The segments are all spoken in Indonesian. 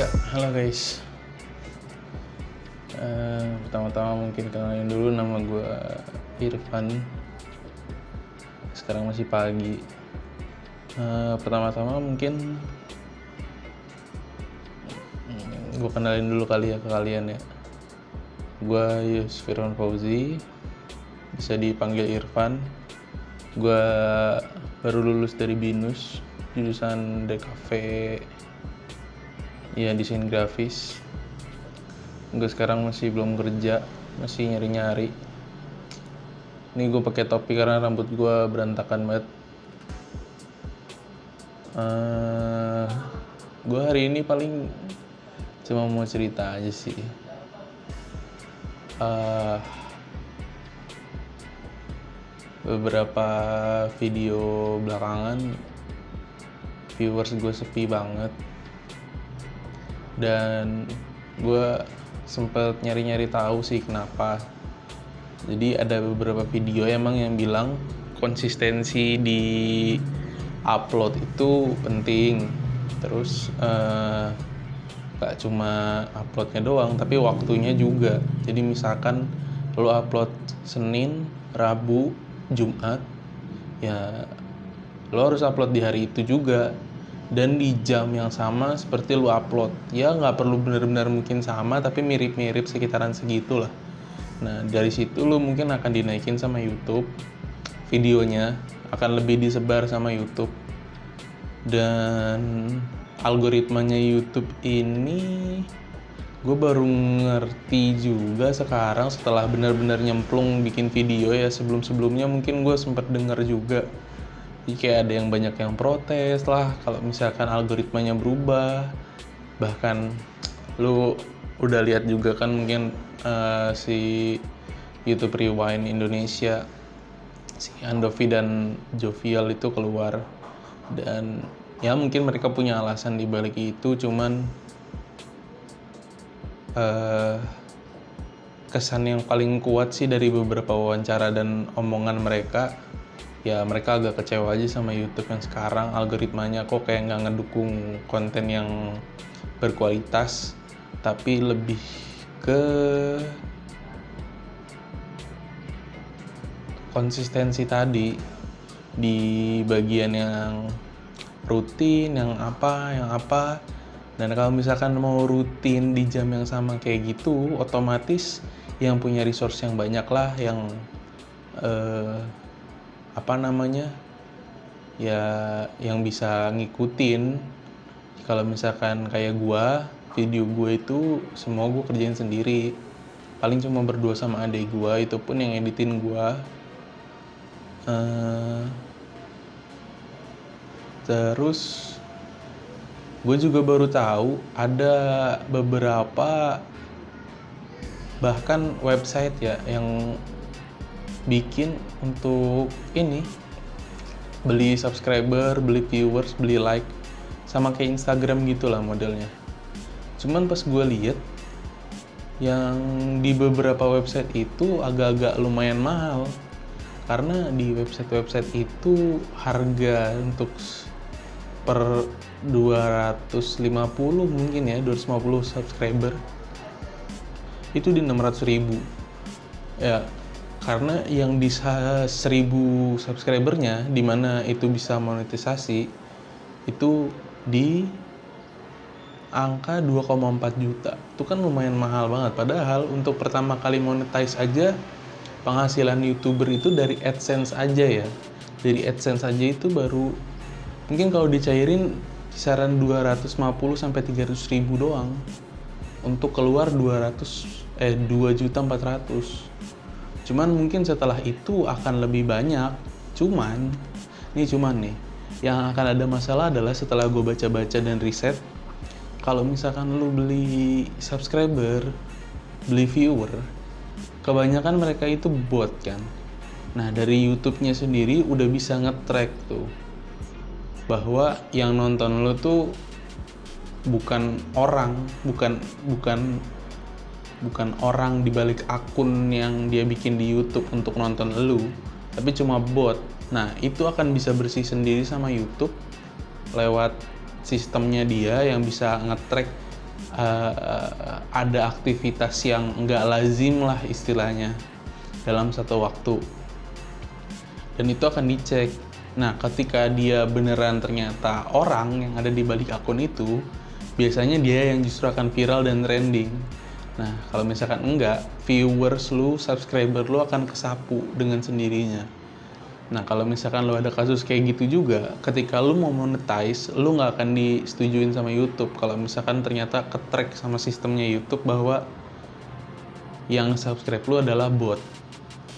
Ya, halo guys. Pertama-tama mungkin kenalin dulu, nama gue Irfan. Sekarang masih pagi. Pertama-tama mungkin gue kenalin dulu kali ya ke kalian ya. Gue Yus Firman Fauzi, bisa dipanggil Irfan. Gue baru lulus dari BINUS, jurusan DKV, ya desain grafis. Gue sekarang masih belum kerja, masih nyari-nyari. Ini gue pakai topi karena rambut gue berantakan banget. Gue hari ini paling cuma mau cerita aja sih. Beberapa video belakangan viewers gue sepi banget, dan gue sempet nyari-nyari tahu sih kenapa. Jadi ada beberapa video emang yang bilang konsistensi di upload itu penting. Terus gak cuma uploadnya doang, tapi waktunya juga. Jadi misalkan lo upload Senin, Rabu, Jumat, ya lo harus upload di hari itu juga dan di jam yang sama seperti lo upload. Ya nggak perlu benar-benar mungkin sama, tapi mirip-mirip sekitaran segitu lah. Nah dari situ lo mungkin akan dinaikin sama YouTube, videonya akan lebih disebar sama YouTube. Dan algoritmanya YouTube ini gue baru ngerti juga sekarang setelah benar-benar nyemplung bikin video ya. Sebelum-sebelumnya mungkin gue sempat dengar juga, jadi kayak ada yang banyak yang protes lah kalau misalkan algoritmanya berubah. Bahkan lu udah lihat juga kan mungkin si YouTube Rewind Indonesia, si Andovi dan Jovial itu keluar. Dan ya mungkin mereka punya alasan di balik itu, cuman kesan yang paling kuat sih dari beberapa wawancara dan omongan mereka, ya mereka agak kecewa aja sama YouTube yang sekarang. Algoritmanya kok kayak nggak ngedukung konten yang berkualitas, tapi lebih ke konsistensi tadi di bagian yang rutin, yang apa. Dan kalau misalkan mau rutin di jam yang sama kayak gitu, otomatis yang punya resource yang banyak lah, yang ya yang bisa ngikutin. Kalau misalkan kayak gua, video gua itu semua gua kerjain sendiri, paling cuma berdua sama adik gua, itu pun yang editin gua. Terus gue juga baru tahu ada beberapa bahkan website ya yang bikin untuk ini, beli subscriber, beli viewers, beli like, sama kayak Instagram gitulah modelnya. Cuman pas gue lihat yang di beberapa website itu agak-agak lumayan mahal, karena di website-website itu harga untuk per 250 mungkin ya, 250 subscriber itu di 600.000 ya. Karena yang di 1000 subscribernya dimana itu bisa monetisasi itu di angka 2,4 juta. Itu kan lumayan mahal banget, padahal untuk pertama kali monetize aja penghasilan YouTuber itu dari AdSense aja ya. Dari AdSense aja itu baru mungkin kalau dicairin kisaran 250 sampai 300 ribu doang untuk keluar 2.400.000. Cuman mungkin setelah itu akan lebih banyak. Cuman nih yang akan ada masalah adalah setelah gue baca-baca dan riset, kalau misalkan lu beli subscriber, beli viewer, kebanyakan mereka itu bot kan. Nah dari YouTube-nya sendiri udah bisa nge-track tuh bahwa yang nonton lu tuh bukan orang di balik akun yang dia bikin di YouTube untuk nonton lu, tapi cuma bot. Nah itu akan bisa bersih sendiri sama YouTube lewat sistemnya dia yang bisa nge-track ada aktivitas yang nggak lazim lah istilahnya dalam satu waktu, dan itu akan dicek. Nah, ketika dia beneran ternyata orang yang ada di balik akun itu, biasanya dia yang justru akan viral dan trending. Nah, kalau misalkan enggak, viewers lu, subscriber lu akan kesapu dengan sendirinya. Nah, kalau misalkan lu ada kasus kayak gitu juga, ketika lu mau monetize, lu nggak akan disetujuin sama YouTube. Kalau misalkan ternyata ke-track sama sistemnya YouTube bahwa yang subscribe lu adalah bot.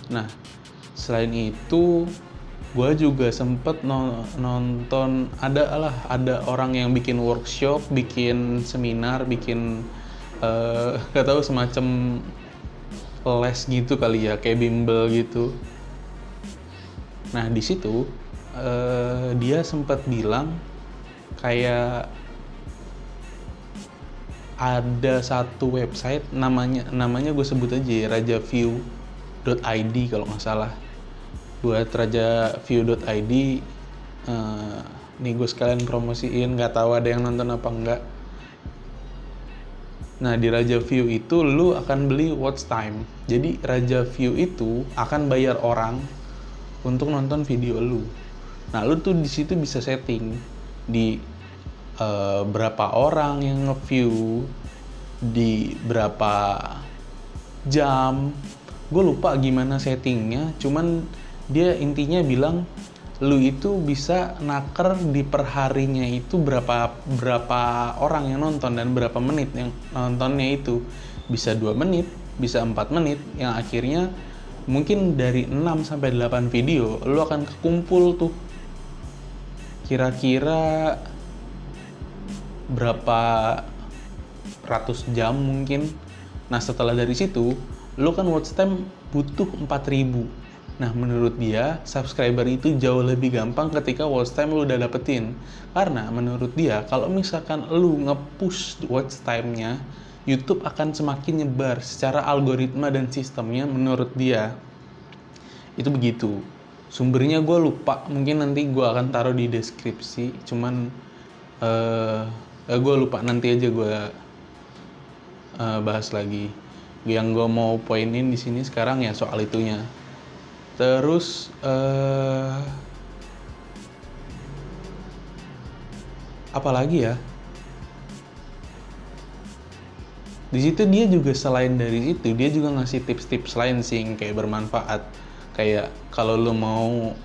Nah, selain itu, gue juga sempet nonton, ada orang yang bikin workshop, bikin seminar, bikin gak tahu semacam les gitu kali ya, kayak bimbel gitu. Nah, di situ dia sempat bilang kayak ada satu website namanya gue sebut aja ya, rajaview.id kalau nggak salah. Buat rajaview.id, nih gue sekalian promosiin, nggak tahu ada yang nonton apa enggak. Nah, di Rajaview itu lu akan beli watch time. Jadi Rajaview itu akan bayar orang untuk nonton video lu. Nah, lu tuh di situ bisa setting di berapa orang yang nge-view, di berapa jam. Gue lupa gimana settingnya, cuman dia intinya bilang lu itu bisa naker di perharinya itu berapa orang yang nonton dan berapa menit yang nontonnya itu. Bisa 2 menit, bisa 4 menit, yang akhirnya mungkin dari 6 sampai 8 video lu akan kekumpul tuh kira-kira berapa ratus jam mungkin. Nah, setelah dari situ lu kan watch time butuh 4.000. Nah, menurut dia, subscriber itu jauh lebih gampang ketika watch time lu udah dapetin. Karena menurut dia, kalau misalkan lu nge-push watch time-nya, YouTube akan semakin nyebar secara algoritma dan sistemnya menurut dia. Itu begitu. Sumbernya gue lupa, mungkin nanti gue akan taruh di deskripsi. Cuman, gue lupa, nanti aja gue bahas lagi. Yang gue mau poinin di sini sekarang ya soal itunya. Terus apalagi ya? Di situ dia juga selain dari itu, dia juga ngasih tips-tips lain sih yang kayak bermanfaat. Kayak kalau lu mau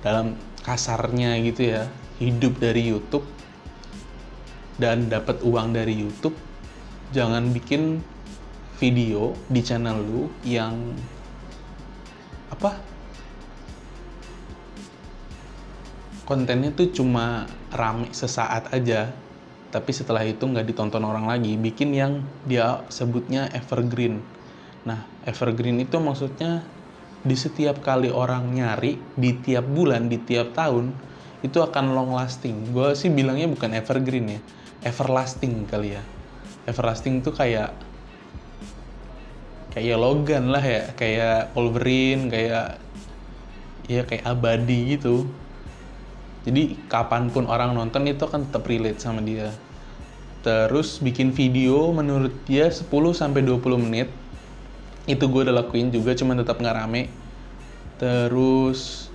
dalam kasarnya gitu ya, hidup dari YouTube dan dapat uang dari YouTube, jangan bikin video di channel lu yang kontennya tuh cuma rame sesaat aja, tapi setelah itu nggak ditonton orang lagi. Bikin yang dia sebutnya evergreen. Nah, evergreen itu maksudnya di setiap kali orang nyari, di tiap bulan, di tiap tahun, itu akan long lasting. Gue sih bilangnya bukan evergreen ya, everlasting kali ya. Everlasting tuh kayak Logan lah ya, kayak Wolverine, kayak abadi gitu. Jadi kapanpun orang nonton itu akan tetap relate sama dia. Terus bikin video menurut dia 10-20 menit. Itu gue udah lakuin juga, cuman tetap nggak rame. Terus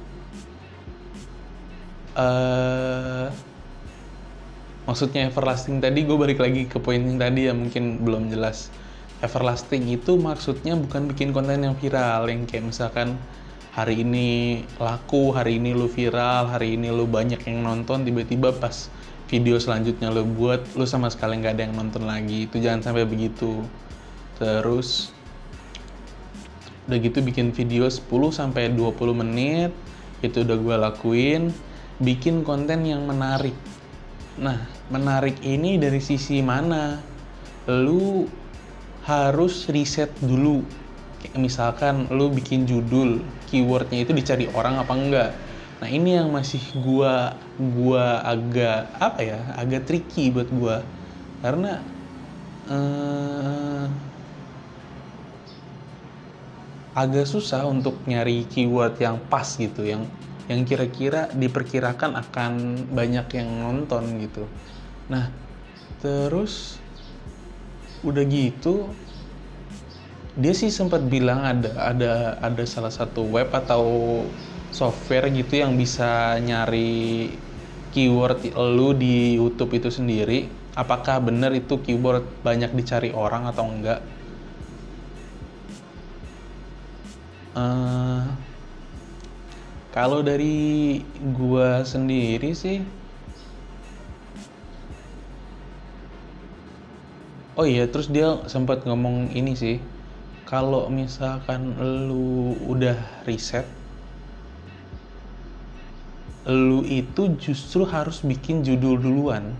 maksudnya everlasting tadi, gue balik lagi ke poin yang tadi ya, mungkin belum jelas. Everlasting itu maksudnya bukan bikin konten yang viral, yang kayak misalkan hari ini laku, hari ini lu viral, hari ini lu banyak yang nonton, tiba-tiba pas video selanjutnya lu buat, lu sama sekali nggak ada yang nonton lagi. Itu jangan sampai begitu. Terus udah gitu bikin video 10-20 menit, itu udah gue lakuin. Bikin konten yang menarik. Nah, menarik ini dari sisi mana? Lu harus riset dulu. Kayak misalkan lu bikin judul, keywordnya itu dicari orang apa enggak. Nah, ini yang masih gua agak tricky buat gua. Karena agak susah untuk nyari keyword yang pas gitu, yang kira-kira diperkirakan akan banyak yang nonton gitu. Nah, Terus udah gitu dia sih sempat bilang ada salah satu web atau software gitu yang bisa nyari keyword lu di YouTube itu sendiri. Apakah benar itu keyword banyak dicari orang atau enggak? Kalau dari gua sendiri sih, oh iya, terus dia sempat ngomong ini sih, kalau misalkan lu udah riset, lu itu justru harus bikin judul duluan,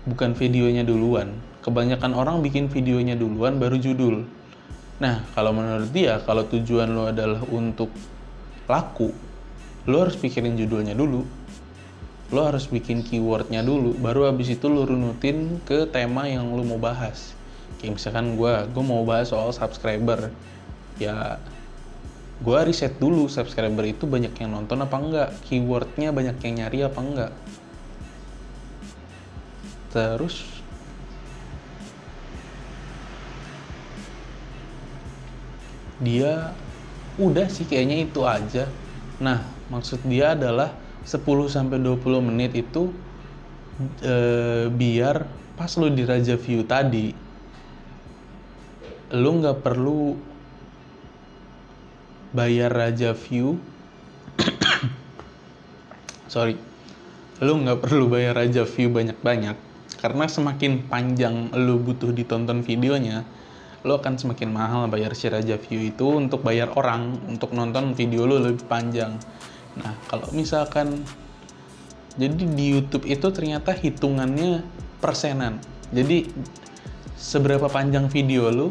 bukan videonya duluan. Kebanyakan orang bikin videonya duluan baru judul. Nah, kalau menurut dia, kalau tujuan lu adalah untuk laku, lu harus pikirin judulnya dulu. Lo harus bikin keywordnya dulu, baru abis itu lo runutin ke tema yang lo mau bahas. Kayak misalkan gue mau bahas soal subscriber, ya gue riset dulu subscriber itu banyak yang nonton apa enggak, keywordnya banyak yang nyari apa enggak. Terus dia udah sih kayaknya itu aja. Nah, maksud dia adalah 10-20 menit itu biar pas lu di Raja View tadi lu nggak perlu bayar Raja View lu nggak perlu bayar Raja View banyak-banyak, karena semakin panjang lu butuh ditonton videonya, lu akan semakin mahal bayar si Raja View itu untuk bayar orang untuk nonton video lu lebih panjang. Nah, kalau misalkan jadi di YouTube itu ternyata hitungannya persenan. Jadi seberapa panjang video lu,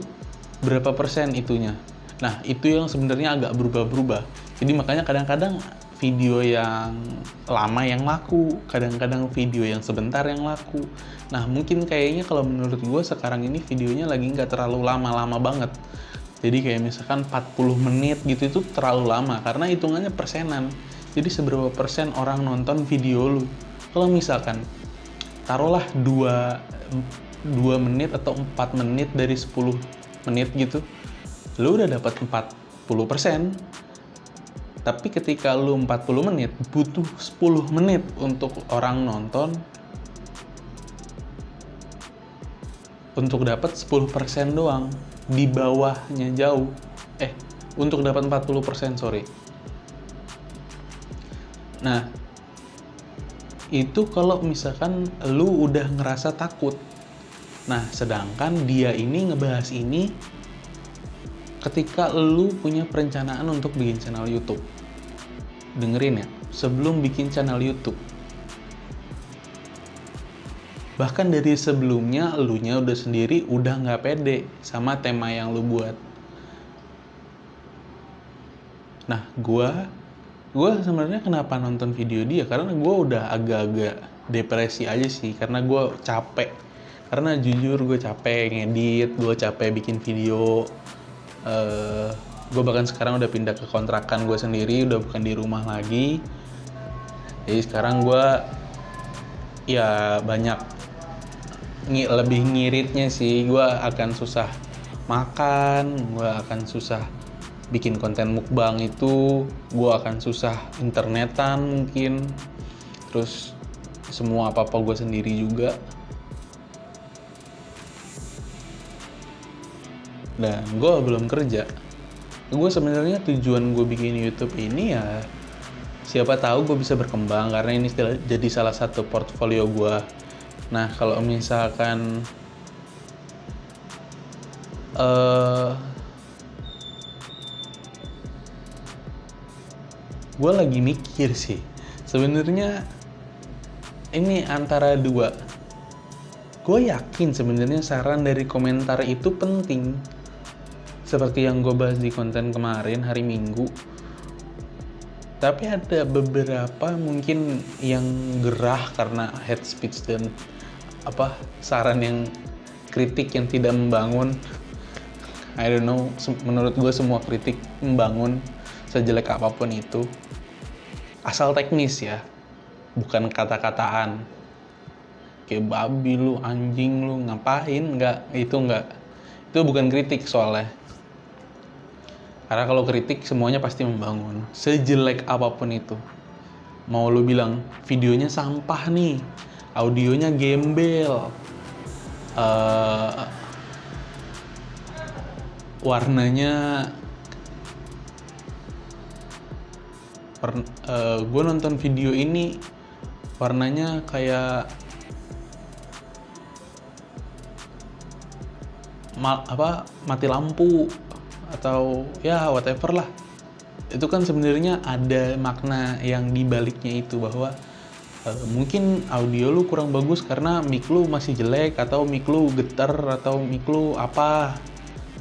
berapa persen itunya. Nah, itu yang sebenarnya agak berubah-berubah. Jadi makanya kadang-kadang video yang lama yang laku, kadang-kadang video yang sebentar yang laku. Nah, mungkin kayaknya kalau menurut gue sekarang ini videonya lagi nggak terlalu lama-lama banget. Jadi kayak misalkan 40 menit gitu itu terlalu lama, karena hitungannya persenan. Jadi seberapa persen orang nonton video lu. Kalau misalkan taruhlah 2 menit atau 4 menit dari 10 menit gitu, lu udah dapat 40%. Tapi ketika lu 40 menit butuh 10 menit untuk orang nonton, untuk dapat 10% doang, di bawahnya jauh. Untuk dapat 40%, sorry. Nah, itu kalau misalkan lu udah ngerasa takut. Nah, sedangkan dia ini ngebahas ini ketika lu punya perencanaan untuk bikin channel YouTube. Dengerin ya, sebelum bikin channel YouTube. Bahkan dari sebelumnya, elunya udah sendiri udah nggak pede sama tema yang lu buat. Nah, gue sebenarnya kenapa nonton video dia, karena gue udah agak-agak depresi aja sih, karena gue capek. Karena jujur gue capek ngedit, gue capek bikin video. Gue bahkan sekarang udah pindah ke kontrakan gue sendiri, udah bukan di rumah lagi. Jadi sekarang gue ya banyak lebih ngiritnya sih. Gue akan susah makan, gue akan susah bikin konten mukbang itu, gue akan susah internetan mungkin, terus semua apa-apa gue sendiri juga. Dan gue belum kerja. Gue sebenarnya tujuan gue bikin YouTube ini ya siapa tahu gue bisa berkembang, karena ini jadi salah satu portfolio gue. Nah, kalau misalkan gue lagi mikir sih, sebenarnya ini antara dua. Gue yakin sebenarnya saran dari komentar itu penting, seperti yang gue bahas di konten kemarin hari Minggu. Tapi ada beberapa mungkin yang gerah karena hate speech dan saran yang kritik yang tidak membangun. I don't know, menurut gue semua kritik membangun, sejelek apapun itu. Asal teknis ya, bukan kata-kataan. kayak babi lu, anjing lu, ngapain, enggak. Itu bukan kritik soalnya. Karena kalau kritik semuanya pasti membangun, sejelek apapun itu. Mau lu bilang videonya sampah nih, audionya gembel, warnanya gue nonton video ini warnanya kayak mati lampu atau ya whatever lah. Itu kan sebenarnya ada makna yang dibaliknya itu, bahwa mungkin audio lu kurang bagus karena mic lu masih jelek, atau mic lu getar, atau mic lu apa.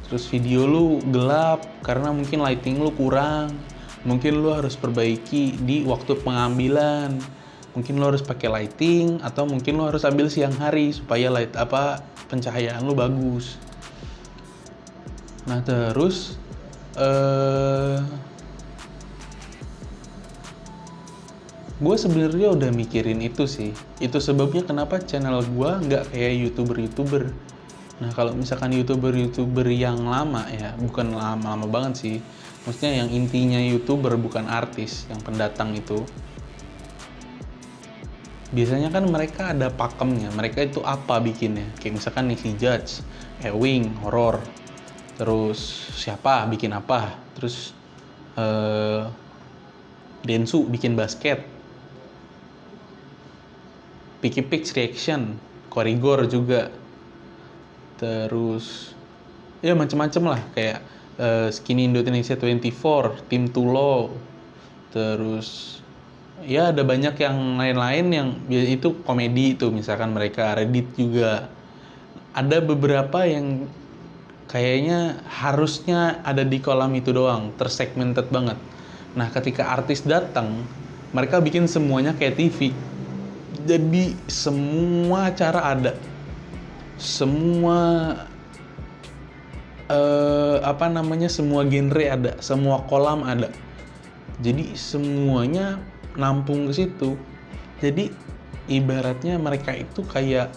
Terus video lu gelap karena mungkin lighting lu kurang. Mungkin lu harus perbaiki di waktu pengambilan. Mungkin lu harus pakai lighting, atau mungkin lu harus ambil siang hari supaya pencahayaan lu bagus. Nah, terus gue sebenarnya udah mikirin itu sih. Itu sebabnya kenapa channel gue nggak kayak youtuber. Nah, kalau misalkan youtuber yang lama ya, bukan lama banget sih. Maksudnya yang intinya youtuber bukan artis, yang pendatang itu. Biasanya kan mereka ada pakemnya, mereka itu apa bikinnya. Kayak misalkan Nisi Judge, Ewing, horor. Terus siapa bikin apa. Terus Densu bikin basket. Picky Pix Reaction, Korigor juga. Terus ya macem-macem lah, kayak Skinny Indonesia 24, Tim Tulo. Terus ya ada banyak yang lain-lain yang itu komedi itu, misalkan mereka Reddit juga. Ada beberapa yang kayaknya harusnya ada di kolam itu doang, tersegmented banget. Nah, ketika artis datang, mereka bikin semuanya kayak TV. Jadi semua acara ada. Semua semua genre ada, semua kolam ada. Jadi semuanya nampung ke situ. Jadi ibaratnya mereka itu kayak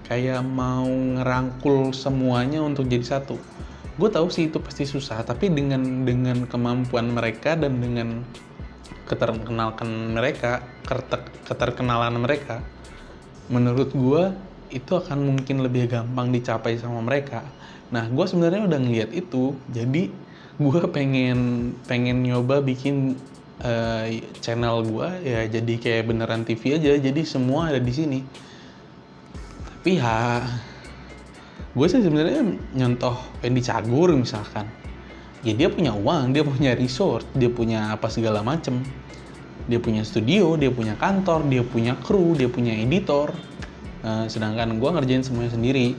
kayak mau ngerangkul semuanya untuk jadi satu. Gue tahu sih itu pasti susah, tapi dengan kemampuan mereka dan dengan keterkenalan mereka, menurut gue itu akan mungkin lebih gampang dicapai sama mereka. Nah, gue sebenarnya udah ngeliat itu, jadi gue pengen nyoba bikin channel gue ya jadi kayak beneran TV aja, jadi semua ada di sini. Tapi ya, gue sih sebenarnya nyontoh Wendy Cagur misalkan. Ya dia punya uang, dia punya resort, dia punya apa segala macem. Dia punya studio, dia punya kantor, dia punya kru, dia punya editor. Sedangkan gue ngerjain semuanya sendiri.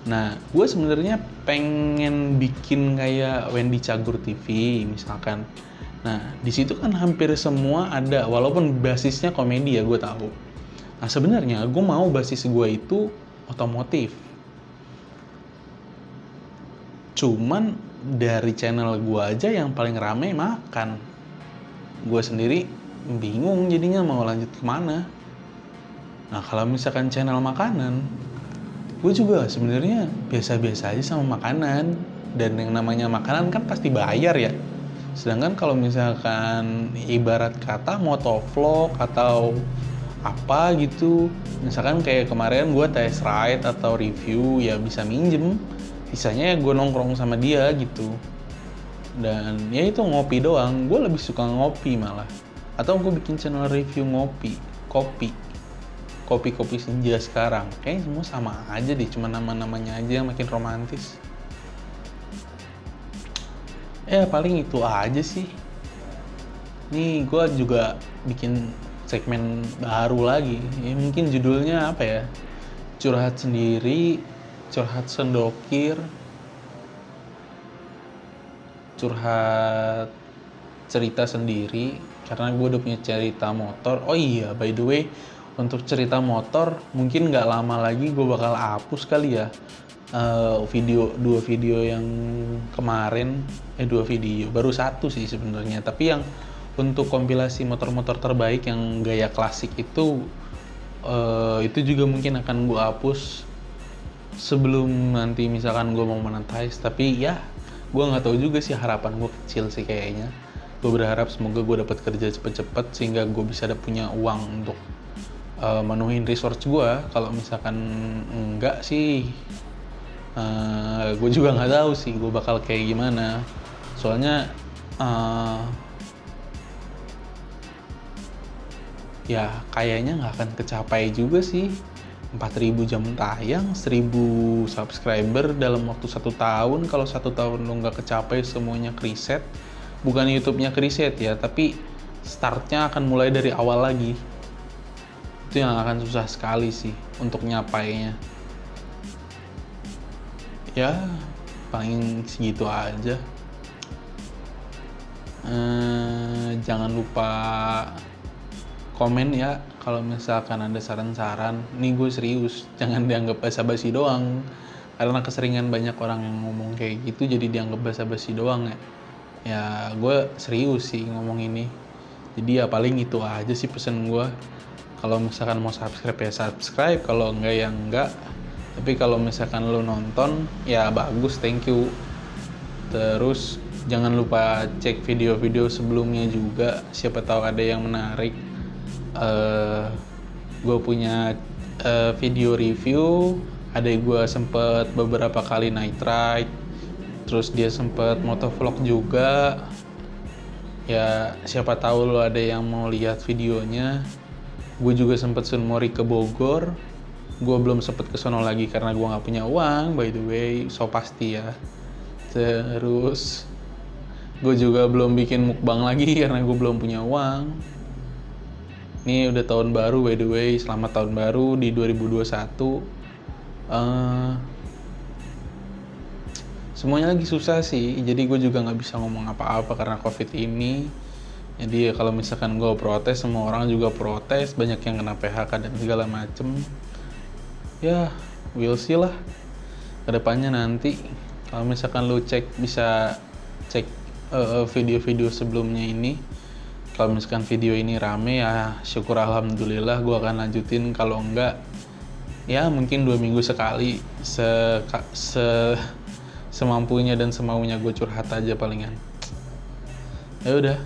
Nah, gue sebenarnya pengen bikin kayak Wendy Cagur TV misalkan. Nah, di situ kan hampir semua ada, walaupun basisnya komedi ya, gue tahu. Nah, sebenarnya gue mau basis gue itu otomotif. Cuman dari channel gue aja yang paling rame makan. Gue sendiri bingung jadinya mau lanjut kemana. Nah, kalau misalkan channel makanan, gue juga sebenarnya biasa-biasa aja sama makanan. Dan yang namanya makanan kan pasti bayar ya. Sedangkan kalau misalkan ibarat kata motovlog atau apa gitu, misalkan kayak kemarin gue test ride atau review, ya bisa minjem. Sisanya ya gue nongkrong sama dia gitu. Dan ya itu ngopi doang, gue lebih suka ngopi malah. Atau gue bikin channel review kopi senja sekarang. Kayaknya semua sama aja deh, cuma nama-namanya aja yang makin romantis. Ya paling itu aja sih. Nih gue juga bikin segmen baru lagi. Ya, mungkin judulnya apa ya? Curhat sendiri, curhat sendokir, curhat cerita sendiri. Karena gue udah punya cerita motor. Oh iya, by the way, untuk cerita motor mungkin nggak lama lagi gue bakal hapus kali ya dua video yang kemarin. Dua video, baru satu sih sebenarnya. Tapi yang untuk kompilasi motor-motor terbaik yang gaya klasik itu Itu juga mungkin akan gue hapus sebelum nanti misalkan gue mau monetize. Tapi ya gue nggak tahu juga sih, harapan gue kecil sih kayaknya. Gue berharap semoga gue dapat kerja cepet-cepet sehingga gue bisa punya uang untuk menuhin resource gue. Kalau misalkan enggak sih, gue juga nggak tahu sih gue bakal kayak gimana. Soalnya ya kayaknya nggak akan kecapai juga sih 4.000 jam tayang, 1.000 subscriber dalam waktu 1 tahun. Kalau 1 tahun lo nggak kecapai semuanya kriset, bukan YouTube-nya kriset ya, tapi startnya akan mulai dari awal lagi. Itu yang akan susah sekali sih untuk nyapainya. Ya paling segitu aja. Jangan lupa komen ya kalau misalkan ada saran-saran. Nih gue serius, jangan dianggap basa-basi doang. Karena keseringan banyak orang yang ngomong kayak gitu jadi dianggap basa-basi doang ya. Ya gue serius sih ngomong ini. Jadi ya paling itu aja sih pesan gue. Kalau misalkan mau subscribe ya subscribe, kalau enggak ya enggak. Tapi kalau misalkan lo nonton ya bagus, thank you. Terus jangan lupa cek video-video sebelumnya juga, siapa tahu ada yang menarik. Gue punya video review, adek gue sempet beberapa kali night ride, terus dia sempet motovlog juga. Ya siapa tahu lo ada yang mau lihat videonya. Gue juga sempet sunmori ke Bogor. Gue belum sempet kesono lagi karena gue nggak punya uang, by the way, so pasti ya. Terus gue juga belum bikin mukbang lagi karena gue belum punya uang. Ini udah tahun baru, by the way, selamat tahun baru di 2021. Semuanya lagi susah sih, jadi gue juga nggak bisa ngomong apa-apa karena covid ini. Jadi ya kalau misalkan gue protes, semua orang juga protes, banyak yang kena PHK dan segala macem. Ya, we'll see lah kedepannya nanti. Kalau misalkan lu bisa cek video-video sebelumnya ini. Kalau misalkan video ini rame ya syukur alhamdulillah, gue akan lanjutin. Kalau enggak ya mungkin 2 minggu sekali, semampunya dan semaunya gue curhat aja palingan. Ya udah,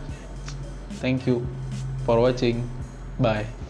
thank you for watching, bye.